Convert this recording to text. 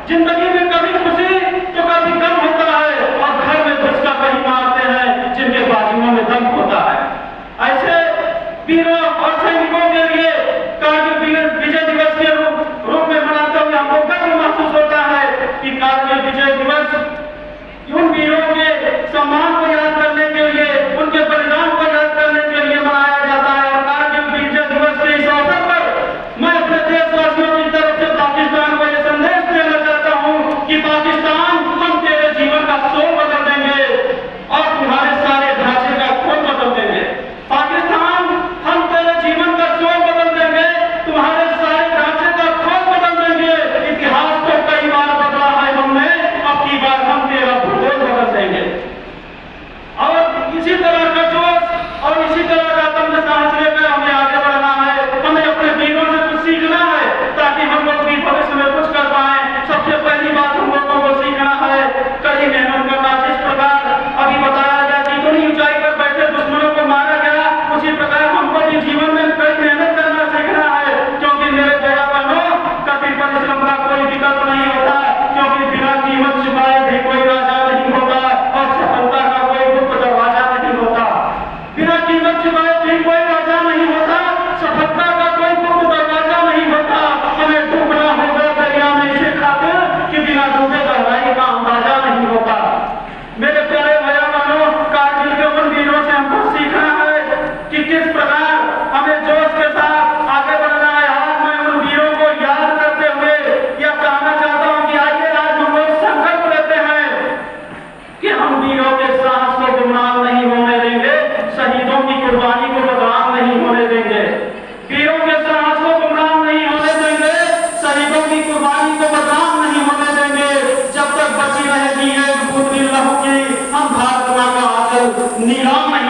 जिंदगी में कभी खुशी तो कभी गम होता है, और घर में घुसकर वही मारते हैं जिनके बाजुओं में दम होता है। ऐसे वीरों और सैनिकों के लिए कारगिल विजय दिवस के रूप में मनाते हुए हमको गर्व महसूस होता है कि कारगिल विजय दिवस उन वीरों के सम्मान को याद करने के लिए, उनके बलिदान को याद करने के लिए मनाया जाता है। और कारगिल विजय दिवस के इस अवसर पर मैं अपने देशवासियों की तरफ से पाकिस्तान को यह संदेश देना चाहता हूं कि पाकिस्तान, हम तेरे जीवन का सोल बदल देंगे और तुम्हारे सारे ढांचे का खोल बदल देंगे। पाकिस्तान, हम तेरे जीवन का सोल बदल देंगे, तुम्हारे सारे ढांचे का खोल बदल देंगे। इतिहास को कई बार बदला है हमने, अब की बार हम तेरा भूगोल बदल देंगे। और इसी तरह का जोश और इसी तरह का आत्मविश्वास लेकर हमें आगे बढ़ना है। हमें अपने वीरों से कुछ सीखना है ताकि हम लोग भी भविष्य में कुछ कर पाए। सबसे पहली बात हम लोगों को सीखना है कड़ी मेहनत करना। जिस प्रकार अभी बताया गया कि इतनी ऊंचाई पर बैठे दुश्मनों को मारा गया, उसी प्रकार हमको भी जीवन में कड़ी मेहनत करना सीखना है। क्योंकि मेरे दया बहनों, कठिन परिश्रम का कोई विकल्प नहीं होता, क्योंकि बिना कीमत चुकाए भी कोई राजा नहीं होता और सफलता का कोई गुप्त दरवाजा नहीं होता। बिना कीमत चुकाए भी कोई राजा नहीं होता, सफलता का कोई गुप्त दरवाजा नहीं होता। हमें डूबना होगा दरिया में इसे खातिर कि बिना डूबे गहराई का अंदाजा नहीं होता। मेरे प्यारे भैया बहनों, कारगिल के उन वीरों से हमको सीखना है कि किस प्रकार हमें जोश के साथ आगे बढ़ना है। आज मैं उन वीरों को याद करते हुए यह कहना चाहता हूं कि आइए आज हम लोग संकल्प लेते हैं कि हम वीरों के साहस को गुमनाम नहीं होने देंगे, शहीदों की कुर्बानी को बदनाम नहीं होने देंगे। वीरों के साहस को गुमनाम नहीं होने देंगे, शहीदों की कुर्बानी को बदनाम नहीं होने देंगे। जब तक बची रहेगी एक बूंद लहू की, हम भारत मां का आंचल नीलाम नहीं